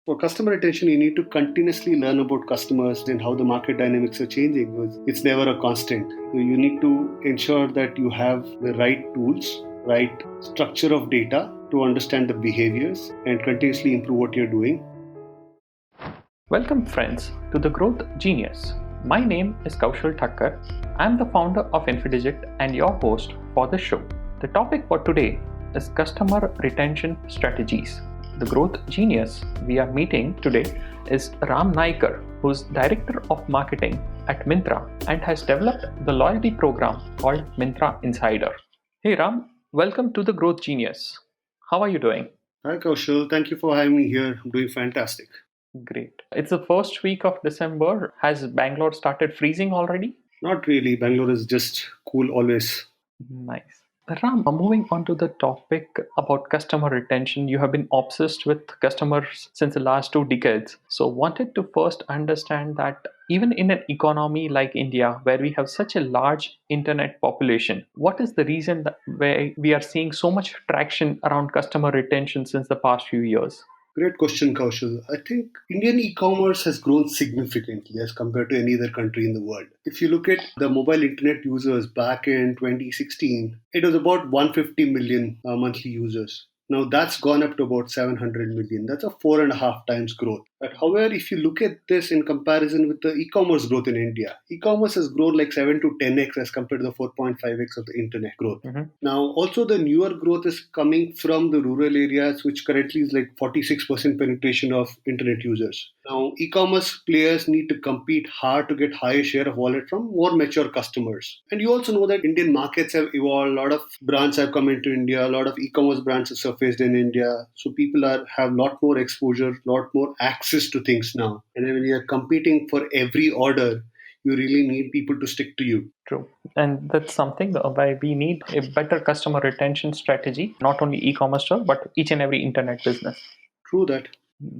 For customer retention, you need to continuously learn about customers and how the market dynamics are changing because it's never a constant. So you need to ensure that you have the right tools, right structure of data to understand the behaviors and continuously improve what you're doing. Welcome, friends, to The Growth Genius. My name is Kaushal Thakkar. I'm the founder of Infidigit and your host for the show. The topic for today is customer retention strategies. The Growth Genius we are meeting today is Ram Naikar, who's Director of Marketing at Myntra and has developed the loyalty program called Myntra Insider. Hey Ram, welcome to The Growth Genius. How are you doing? Hi Kaushal, thank you for having me here. I'm doing fantastic. Great. It's the first week of December. Has Bangalore started freezing already? Not really. Bangalore is just cool always. Nice. Ram, moving on to the topic about customer retention, you have been obsessed with customers since the last 2 decades. So, wanted to first understand that even in an economy like India, where we have such a large internet population, what is the reason that where we are seeing so much traction around customer retention since the past few years? Great question, Kaushal. I think Indian e-commerce has grown significantly as compared to any other country in the world. If you look at the mobile internet users back in 2016, it was about 150 million monthly users. Now that's gone up to about 700 million. That's a 4.5 times growth. But however, if you look at this in comparison with the e-commerce growth in India, e-commerce has grown like 7 to 10x as compared to the 4.5x of the internet growth. Now, also the newer growth is coming from the rural areas, which currently is like 46% penetration of internet users. Now, e-commerce players need to compete hard to get higher share of wallet from more mature customers. And you also know that Indian markets have evolved. A lot of brands have come into India. A lot of e-commerce brands have surfaced in India. So people have a lot more exposure, a lot more access to things now. And when you're competing for every order, you really need people to stick to you. True. And that's something why we need a better customer retention strategy, not only e-commerce store, but each and every internet business. True that.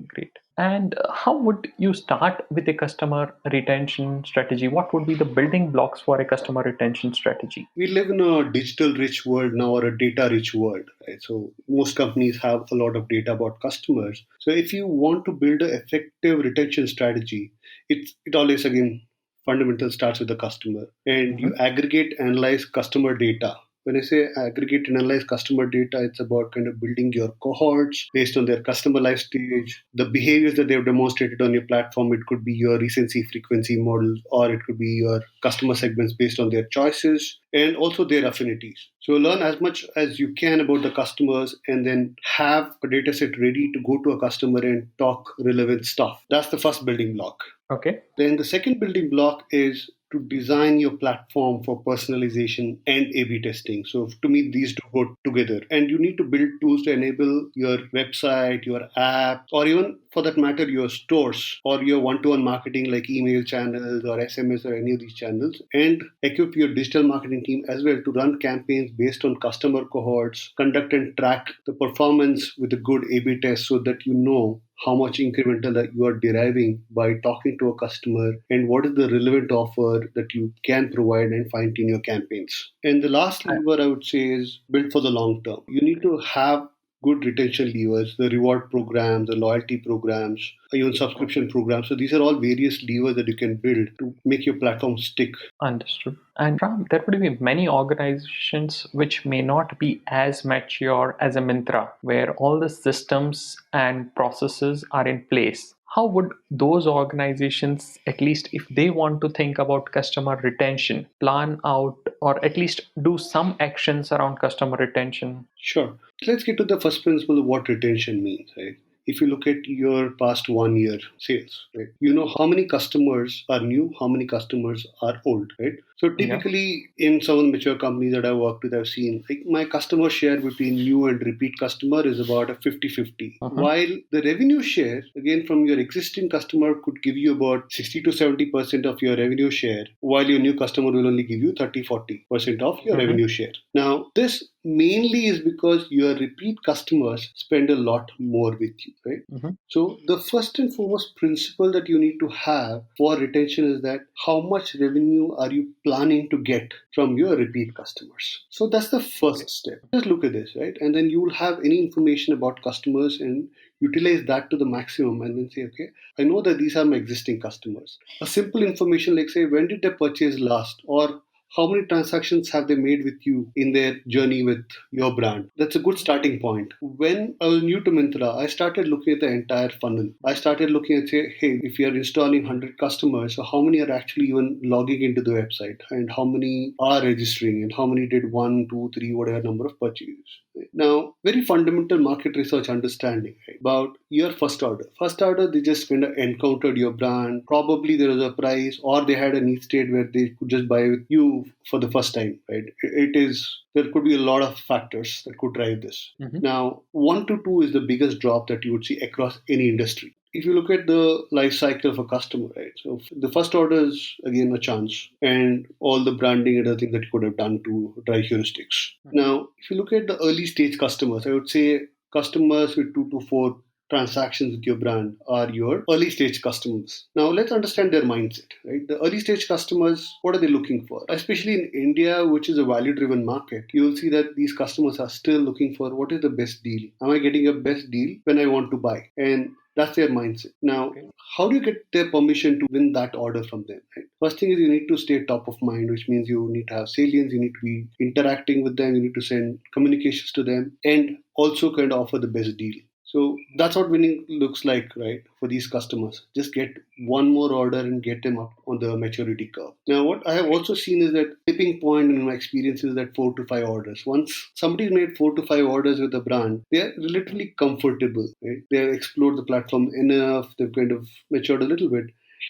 Great. And how would you start with a customer retention strategy? What would be the building blocks for a customer retention strategy? We live in a digital rich world now or a data rich world, right? So most companies have a lot of data about customers. So if you want to build an effective retention strategy, it always again fundamental starts with the customer and you aggregate, analyze customer data. When I say aggregate and analyze customer data, it's about kind of building your cohorts based on their customer life stage, the behaviors that they've demonstrated on your platform. It could be your recency frequency model, or it could be your customer segments based on their choices and also their affinities. So learn as much as you can about the customers and then have a data set ready to go to a customer and talk relevant stuff. That's the first building block. Okay. Then the second building block is to design your platform for personalization and A/B testing. So to me, these two go together. And you need to build tools to enable your website, your app, or even for that matter, your stores or your one-to-one marketing like email channels or SMS or any of these channels, and equip your digital marketing team as well to run campaigns based on customer cohorts, conduct and track the performance with a good A/B test so that you know how much incremental that you are deriving by talking to a customer and what is the relevant offer that you can provide and fine tune your campaigns. And the last lever I would say is build for the long term. You need to have good retention levers, the reward programs, the loyalty programs, even subscription programs. So these are all various levers that you can build to make your platform stick. Understood. And Ram, there would be many organizations which may not be as mature as a Myntra, where all the systems and processes are in place. How would those organizations, at least if they want to think about customer retention, plan out or at least do some actions around customer retention? Sure. Let's get to the first principle of what retention means, right? If you look at your past 1 year sales, right, you know how many customers are new, how many customers are old, right? So typically in some of the mature companies that I've worked with, I've seen like my customer share between new and repeat customer is about a 50-50. While the revenue share, again, from your existing customer could give you about 60 to 70% of your revenue share, while your new customer will only give you 30-40% of your revenue share. Now, this mainly is because your repeat customers spend a lot more with you, right? So the first and foremost principle that you need to have for retention is that how much revenue are you planning to get from your repeat customers? So that's the first step. Just look at this, right? And then you will have any information about customers and utilize that to the maximum and then say, okay, I know that these are my existing customers. A simple information like, say, when did they purchase last, or how many transactions have they made with you in their journey with your brand? That's a good starting point. When I was new to Myntra, I started looking at the entire funnel. I started looking at, say, hey, if you're installing 100 customers, so how many are actually even logging into the website, and how many are registering, and how many did one, two, three, whatever number of purchases. Now, very fundamental market research understanding, right, about your first order. First order, they just kind of encountered your brand. Probably there was a price, or they had a need state where they could just buy with you for the first time, right? There could be a lot of factors that could drive this. Now, 1 to 2 is the biggest drop that you would see across any industry. If you look at the life cycle of a customer, right? So the first order is again a chance, and all the branding and other things that you could have done to drive heuristics. Now, if you look at the early stage customers, I would say customers with 2 to 4 transactions with your brand are your early stage customers. Now let's understand their mindset, right? The early stage customers, what are they looking for? Especially in India, which is a value driven market, you will see that these customers are still looking for what is the best deal. Am I getting a best deal when I want to buy? And that's their mindset. Now, how do you get their permission to win that order from them? Right? First thing is you need to stay top of mind, which means you need to have salience, you need to be interacting with them, you need to send communications to them, and also kind of offer the best deal. So that's what winning looks like, right, for these customers. Just get one more order and get them up on the maturity curve. Now, what I have also seen is that tipping point in my experience is that 4 to 5 orders. Once somebody made 4 to 5 orders with a brand, they are relatively comfortable, right? They have explored the platform enough, they've kind of matured a little bit,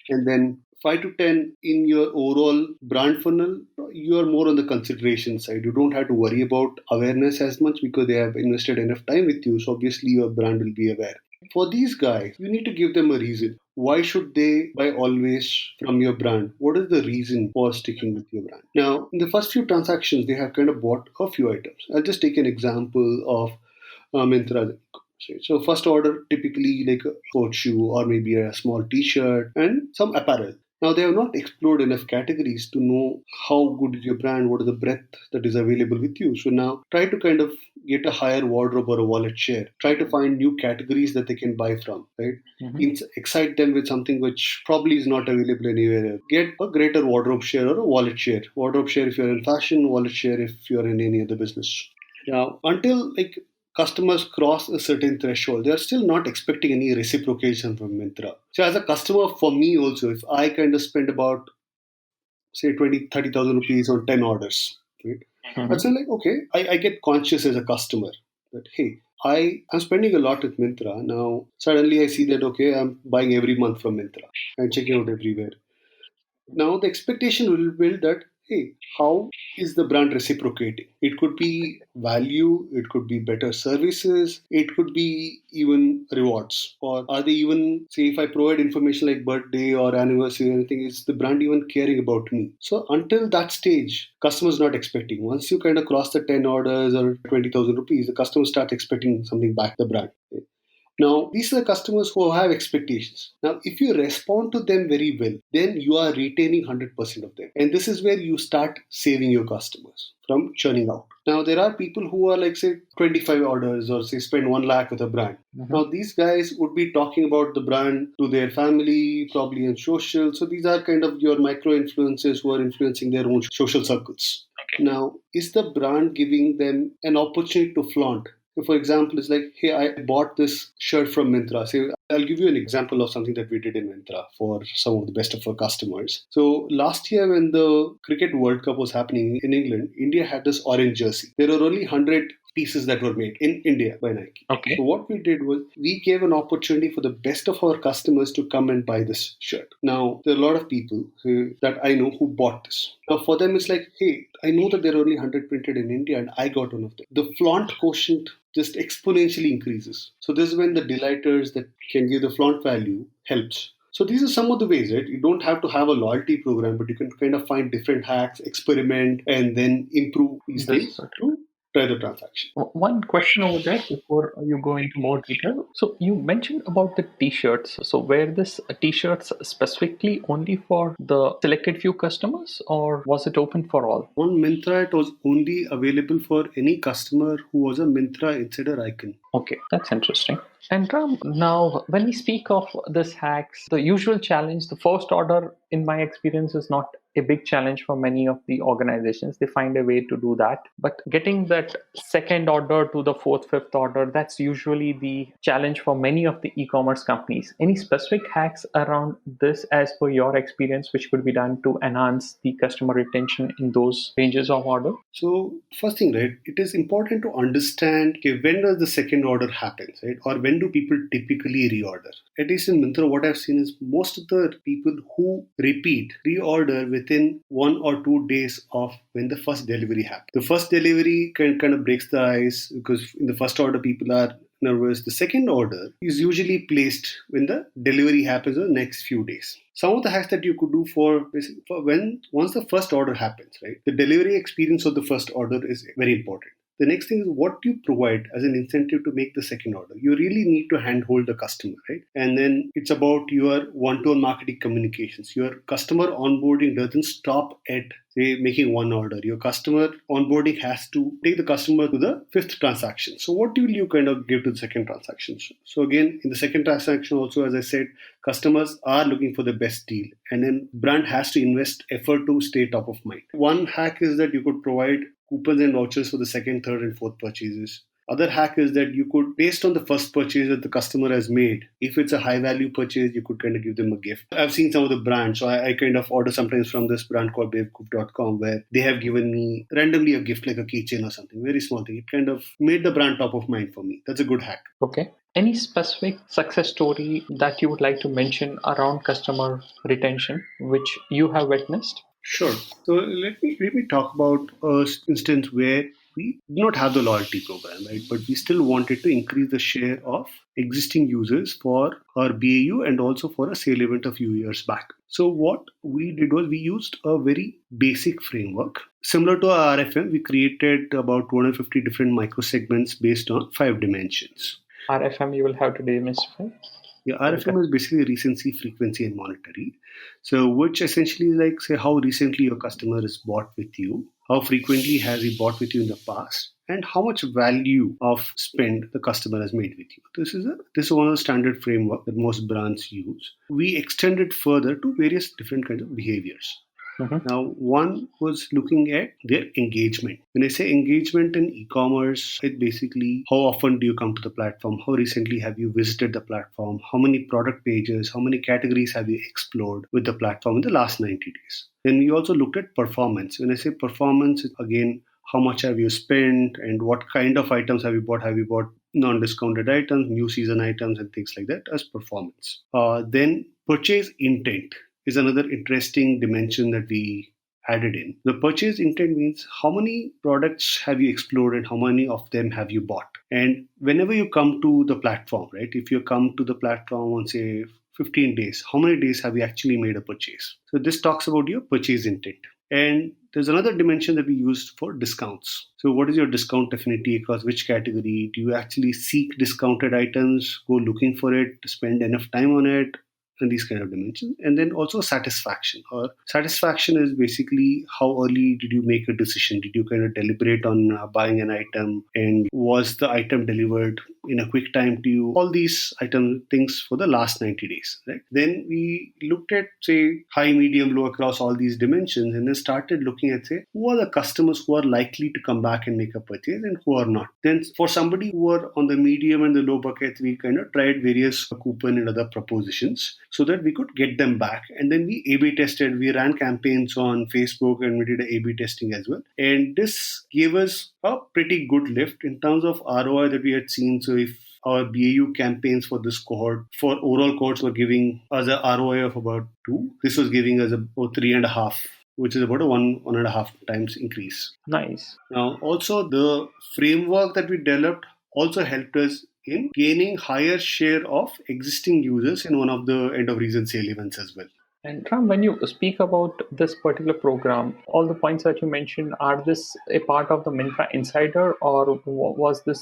and then 5 to 10 in your overall brand funnel, you are more on the consideration side. You don't have to worry about awareness as much because they have invested enough time with you. So obviously your brand will be aware. For these guys, you need to give them a reason. Why should they buy always from your brand? What is the reason for sticking with your brand? Now, in the first few transactions, they have kind of bought a few items. I'll just take an example of Myntra. So first order typically like a sports shoe or maybe a small t-shirt and some apparel. Now they have not explored enough categories to know how good is your brand, what is the breadth that is available with you. So now try to kind of get a higher wardrobe or a wallet share. Try to find new categories that they can buy from, right? Excite them with something which probably is not available anywhere else. Get a greater wardrobe share or a wallet share. Wardrobe share if you're in fashion, wallet share if you're in any other business. Now, until like customers cross a certain threshold, they are still not expecting any reciprocation from Myntra. So as a customer, for me also, if I kind of spend about say 20, 30,000 rupees on 10 orders, right? I'd say like, okay, I get conscious as a customer that, hey, I'm spending a lot with Myntra. Now, suddenly I see that, okay, I'm buying every month from Myntra and checking out everywhere. Now the expectation will build that, hey, how is the brand reciprocating? It could be value, it could be better services, it could be even rewards. Or are they even, say, if I provide information like birthday or anniversary or anything, is the brand even caring about me? So until that stage, customers not expecting. Once you kind of cross the 10 orders or 20,000 rupees, the customers start expecting something back the brand. Now, these are the customers who have expectations. Now, if you respond to them very well, then you are retaining 100% of them. And this is where you start saving your customers from churning out. Now, there are people who are like, say, 25 orders or say spend 1 lakh with a brand. Now, these guys would be talking about the brand to their family, probably on social. So these are kind of your micro influencers who are influencing their own social circles. Now, is the brand giving them an opportunity to flaunt? So for example, it's like, hey, I bought this shirt from Myntra. So I'll give you an example of something that we did in Myntra for some of the best of our customers. So last year when the Cricket World Cup was happening in England, India had this orange jersey. There were only 100 pieces that were made in India by Nike. So what we did was we gave an opportunity for the best of our customers to come and buy this shirt. Now, there are a lot of people that I know who bought this. Now, for them, it's like, hey, I know that there are only 100 printed in India and I got one of them. The flaunt quotient just exponentially increases. So this is when the delighters that can give the flaunt value helps. So these are some of the ways, right? You don't have to have a loyalty program, but you can kind of find different hacks, experiment, and then improve these things to try the transaction. One question over there before you go into more detail. So you mentioned about the t-shirts. So were this t-shirts specifically only for the selected few customers, or was it open for all? On Myntra, it was only available for any customer who was a Myntra Insider icon. Okay, that's interesting. And Ram, now when we speak of this hacks, the usual challenge, the first order, in my experience, is not a big challenge for many of the organizations. They find a way to do that. But getting that second order to the fourth, fifth order, that's usually the challenge for many of the e-commerce companies. Any specific hacks around this as per your experience, which could be done to enhance the customer retention in those ranges of order? So first thing, right, it is important to understand, okay, when does the second order happen, right? Or when do people typically reorder? At least in Myntra, what I've seen is most of the people who reorder within 1 or 2 days of when the first delivery happens. The first delivery kind of breaks the ice because in the first order people are nervous. The second order is usually placed when the delivery happens in the next few days. Some of the hacks that you could do for once the first order happens, right? The delivery experience of the first order is very important. The next thing is what you provide as an incentive to make the second order. You really need to handhold the customer, right? And then it's about your one-to-one marketing communications. Your customer onboarding doesn't stop at, say, making one order. Your customer onboarding has to take the customer to the fifth transaction. So what will you kind of give to the second transaction? So again, in the second transaction also, as I said, customers are looking for the best deal. And then brand has to invest effort to stay top of mind. One hack is that you could provide coupons and vouchers for the second, third, and fourth purchases. Other hack is that you could, based on the first purchase that the customer has made, if it's a high value purchase, you could kind of give them a gift. I've seen some of the brands, so I kind of order sometimes from this brand called bavecoop.com where they have given me randomly a gift like a keychain or something, very small thing. It kind of made the brand top of mind for me. That's a good hack. Okay. Any specific success story that you would like to mention around customer retention, which you have witnessed? Sure. So let me talk about an instance where we do not have the loyalty program, right? But we still wanted to increase the share of existing users for our BAU and also for a sale event a few years back. So what we did was we used a very basic framework. Similar to our RFM, we created about 250 different micro segments based on 5 dimensions. RFM you will have to demystify. Yeah, RFM is basically recency, frequency, and monetary. So, which essentially is like, say, how recently your customer has bought with you, how frequently has he bought with you in the past, and how much value of spend the customer has made with you. This is one of the standard framework that most brands use. We extended further to various different kinds of behaviors. Mm-hmm. Now, one was looking at their engagement. When I say engagement in e-commerce, it's basically how often do you come to the platform? How recently have you visited the platform? How many product pages? How many categories have you explored with the platform in the last 90 days? Then we also looked at performance. When I say performance, again, how much have you spent and what kind of items have you bought? Have you bought non-discounted items, new season items, and things like that as performance? Then purchase intent is another interesting dimension that we added in. The purchase intent means how many products have you explored and how many of them have you bought. And whenever you come to the platform, right, if you come to the platform on, say, 15 days, how many days have you actually made a purchase? So this talks about your purchase intent. And there's another dimension that we used for discounts. So what is your discount affinity across which category? Do you actually seek discounted items, go looking for it, spend enough time on it? And these kind of dimensions. And then also satisfaction. Or satisfaction is basically how early did you make a decision? Did you kind of deliberate on buying an item? And was the item delivered in a quick time to you? All these things for the last 90 days. Right? Then we looked at, say, high, medium, low across all these dimensions and then started looking at, say, who are the customers who are likely to come back and make a purchase and who are not. Then for somebody who are on the medium and the low bucket, we kind of tried various coupon and other propositions so that we could get them back. And then we A/B tested. We ran campaigns on Facebook and we did a A/B testing as well. And this gave us a pretty good lift in terms of ROI that we had seen. So if our BAU campaigns for this cohort, for overall cohorts, were giving us a ROI of about 2, this was giving us about 3.5, which is about a 1.5 times increase. Nice. Now, also the framework that we developed also helped us in gaining higher share of existing users in one of the end of season sale events as well. And Ram, when you speak about this particular program, all the points that you mentioned, are this a part of the Myntra Insider, or was this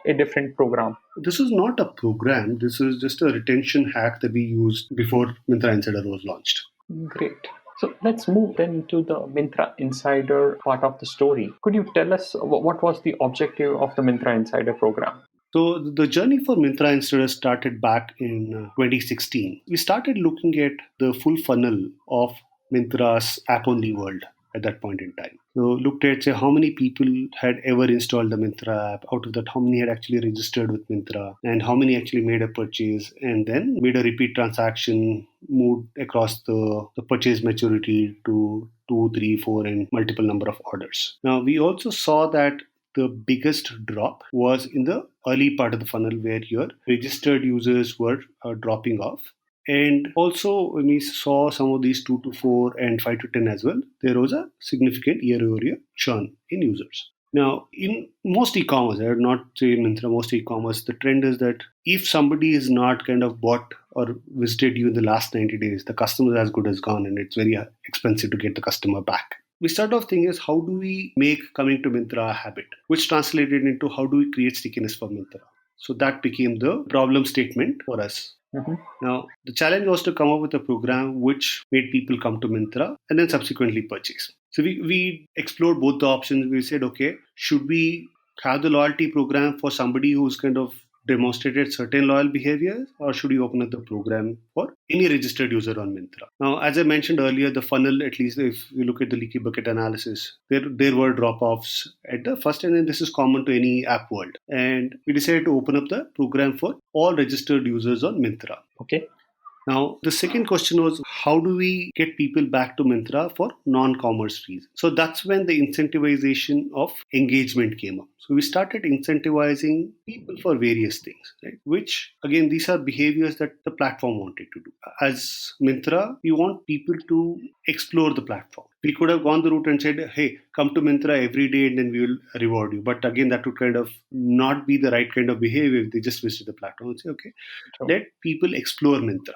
a different program? This is not a program. This is just a retention hack that we used before Myntra Insider was launched. Great. So let's move then to the Myntra Insider part of the story. Could you tell us what was the objective of the Myntra Insider program? So the journey for Myntra Insider started back in 2016. We started looking at the full funnel of Myntra's app-only world at that point in time. So looked at, say, how many people had ever installed the Myntra app. Out of that, how many had actually registered with Myntra, and how many actually made a purchase and then made a repeat transaction, moved across the purchase maturity to 2, 3, 4 and multiple number of orders. Now, we also saw that the biggest drop was in the early part of the funnel where your registered users were dropping off. And also, when we saw some of these 2 to 4 and 5 to 10 as well, there was a significant year-over-year churn in users. Now, in most e-commerce, I would not say Myntra, most e-commerce, the trend is that if somebody is not kind of bought or visited you in the last 90 days, the customer is as good as gone and it's very expensive to get the customer back. We start off thinking is how do we make coming to Myntra a habit, which translated into how do we create stickiness for Myntra. So that became the problem statement for us. Mm-hmm. Now, the challenge was to come up with a program which made people come to Myntra and then subsequently purchase. So we explored both the options. We said, okay, should we have the loyalty program for somebody who's kind of demonstrated certain loyal behaviors, or should we open up the program for any registered user on Myntra? Now, as I mentioned earlier, the funnel, at least if you look at the leaky bucket analysis, there were drop-offs at the first end, and this is common to any app world. And we decided to open up the program for all registered users on Myntra. Okay. Now, the second question was, how do we get people back to Myntra for non-commerce fees? So that's when the incentivization of engagement came up. So we started incentivizing people for various things, right? Which, again, these are behaviors that the platform wanted to do. As Myntra, we want people to explore the platform. We could have gone the route and said, hey, come to Myntra every day and then we will reward you. But again, that would kind of not be the right kind of behavior if they just visit the platform and say, okay, let people explore Myntra.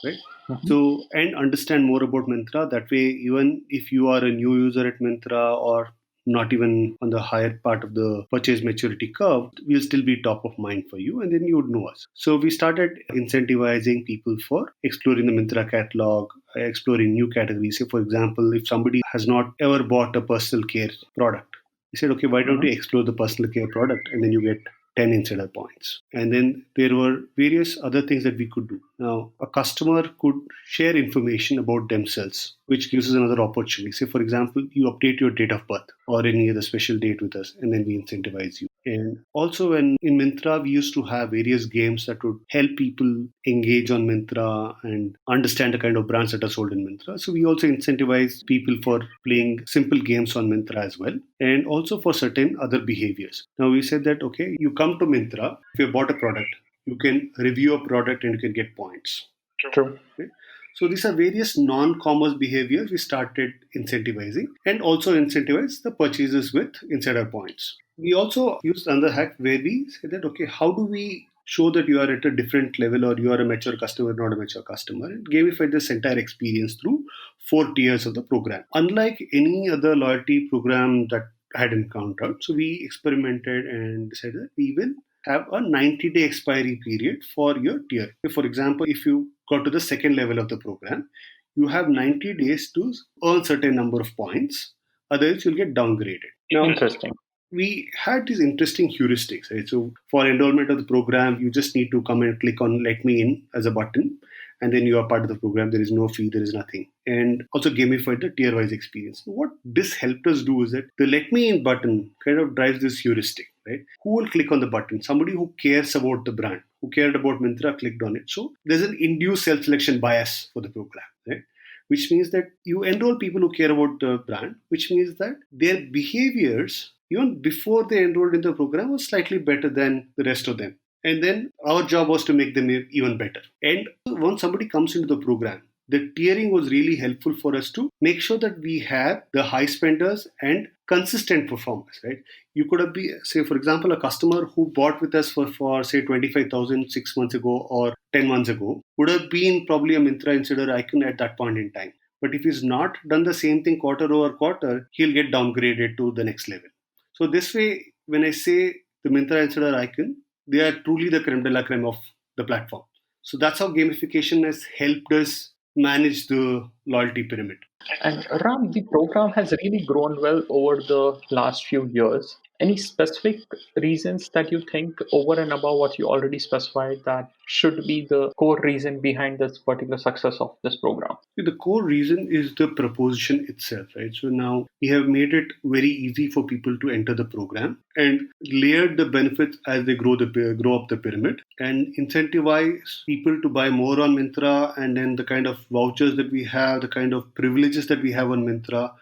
Right. Mm-hmm. So, and understand more about Myntra. That way, even if you are a new user at Myntra or not even on the higher part of the purchase maturity curve, we'll still be top of mind for you and then you would know us. So we started incentivizing people for exploring the Myntra catalog, exploring new categories. Say, for example, if somebody has not ever bought a personal care product, we said, okay, why don't we explore the personal care product, and then you get 10 insider points. And then there were various other things that we could do. Now, a customer could share information about themselves, which gives us another opportunity. Say, for example, you update your date of birth or any other special date with us, and then we incentivize you. And also, when in Myntra, we used to have various games that would help people engage on Myntra and understand the kind of brands that are sold in Myntra. So we also incentivize people for playing simple games on Myntra as well, and also for certain other behaviors. Now we said that, okay, you come to Myntra, if you bought a product, you can review a product and you can get points. True. Okay? So these are various non-commerce behaviors we started incentivizing, and also incentivize the purchases with insider points. We also used another hack where we said that, okay, how do we show that you are at a different level or you are a mature customer, not a mature customer, and gamify this entire experience through 4 tiers of the program. Unlike any other loyalty program that I had encountered, so we experimented and decided that we will have a 90-day expiry period for your tier. For example, if you got to the second level of the program, you have 90 days to earn certain number of points. Otherwise, you'll get downgraded. Now, interesting. We had these interesting heuristics, right? So for enrollment of the program, you just need to come and click on Let Me In as a button, and then you are part of the program. There is no fee, there is nothing. And also gamified the tier-wise experience. What this helped us do is that the Let Me In button kind of drives this heuristic, right? Who will click on the button? Somebody who cares about the brand, who cared about Myntra, clicked on it. So there's an induced self-selection bias for the program, right? Which means that you enroll people who care about the brand, which means that their behaviors, even before they enrolled in the program, was slightly better than the rest of them. And then our job was to make them even better. And once somebody comes into the program, the tiering was really helpful for us to make sure that we have the high spenders and consistent performers, right? You could have been, say, for example, a customer who bought with us for say 25,000 6 months ago or 10 months ago would have been probably a Myntra Insider icon at that point in time. But if he's not done the same thing quarter over quarter, he'll get downgraded to the next level. So this way, when I say the Myntra Insider icon, they are truly the creme de la creme of the platform. So that's how gamification has helped us manage the loyalty pyramid. And Ram, the program has really grown well over the last few years. Any specific reasons that you think, over and above what you already specified, that should be the core reason behind this particular success of this program? The core reason is the proposition itself, right? So now we have made it very easy for people to enter the program and layered the benefits as they grow up the pyramid, and incentivize people to buy more on Myntra, and then the kind of vouchers that we have, the kind of privileges that we have on Myntra.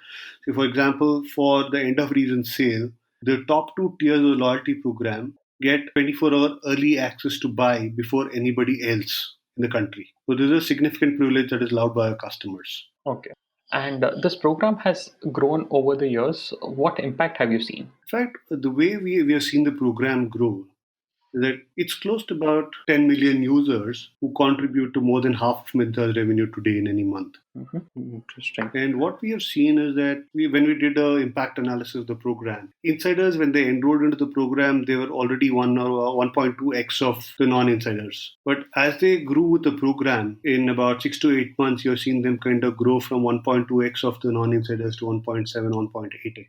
So for example, for the end of season sale, the top 2 tiers of the loyalty program get 24-hour early access to buy before anybody else in the country. So this is a significant privilege that is allowed by our customers. Okay. And this program has grown over the years. What impact have you seen? In fact, the way we have seen the program grow is that it's close to about 10 million users who contribute to more than half of Myntra's revenue today in any month. Interesting. And what we have seen is that when we did an impact analysis of the program, insiders, when they enrolled into the program, they were already 1.2x of the non-insiders. But as they grew with the program, in about 6 to 8 months, you're seeing them kind of grow from 1.2x of the non-insiders to 1.7, 1.8x.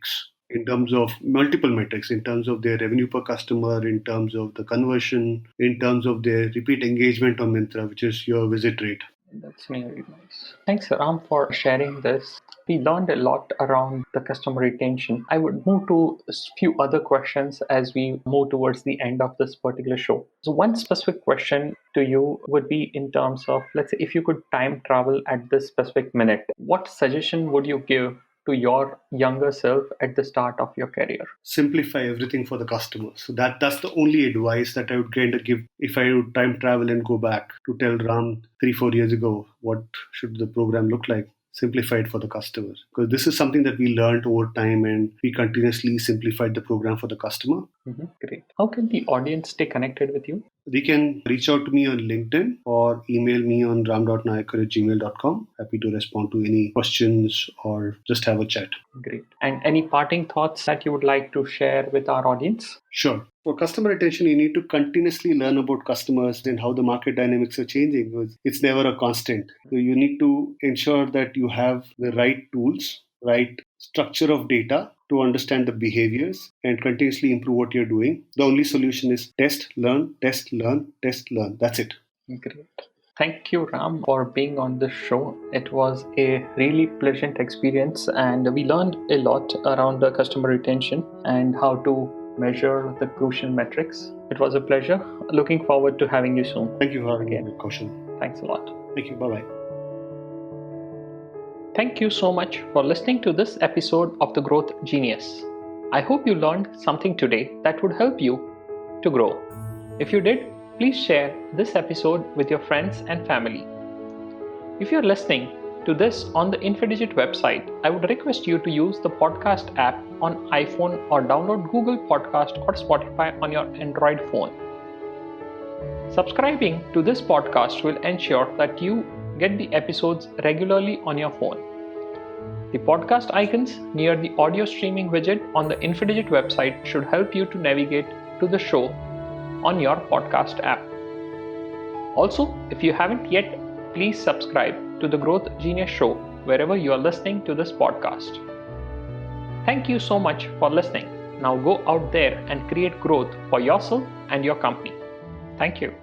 In terms of multiple metrics, in terms of their revenue per customer, in terms of the conversion, in terms of their repeat engagement on Myntra, which is your visit rate. That's really nice. Thanks, Ram, for sharing this. We learned a lot around the customer retention. I would move to a few other questions as we move towards the end of this particular show. So one specific question to you would be in terms of, let's say, if you could time travel at this specific minute, what suggestion would you give to your younger self at the start of your career? Simplify everything for the customer. So that's the only advice that I would kind of give if I would time travel and go back to tell Ram 3-4 years ago what should the program look like. Simplify it for the customer, because this is something that we learned over time, and we continuously simplified the program for the customer. Great. How can the audience stay connected with you? They can reach out to me on LinkedIn or email me on ram.nayakar@gmail.com. Happy to respond to any questions or just have a chat. Great. And any parting thoughts that you would like to share with our audience? Sure. For customer retention, you need to continuously learn about customers and how the market dynamics are changing, because it's never a constant. So you need to ensure that you have the right tools, right structure of data to understand the behaviors and continuously improve what you're doing. The only solution is test, learn, test, learn, test, learn. That's it. Great. Thank you, Ram, for being on this show. It was a really pleasant experience, and we learned a lot around the customer retention and how to measure the crucial metrics. It was a pleasure. Looking forward to having you soon. Thank you for having me, Kaushal. Thanks a lot. Thank you. Bye-bye. Thank you so much for listening to this episode of The Growth Genius. I hope you learned something today that would help you to grow. If you did, please share this episode with your friends and family. If you're listening to this on the Infidigit website, I would request you to use the podcast app on iPhone or download Google Podcast or Spotify on your Android phone. Subscribing to this podcast will ensure that you get the episodes regularly on your phone. The podcast icons near the audio streaming widget on the Infidigit website should help you to navigate to the show on your podcast app. Also, if you haven't yet, please subscribe to the Growth Genius Show wherever you are listening to this podcast. Thank you so much for listening. Now go out there and create growth for yourself and your company. Thank you.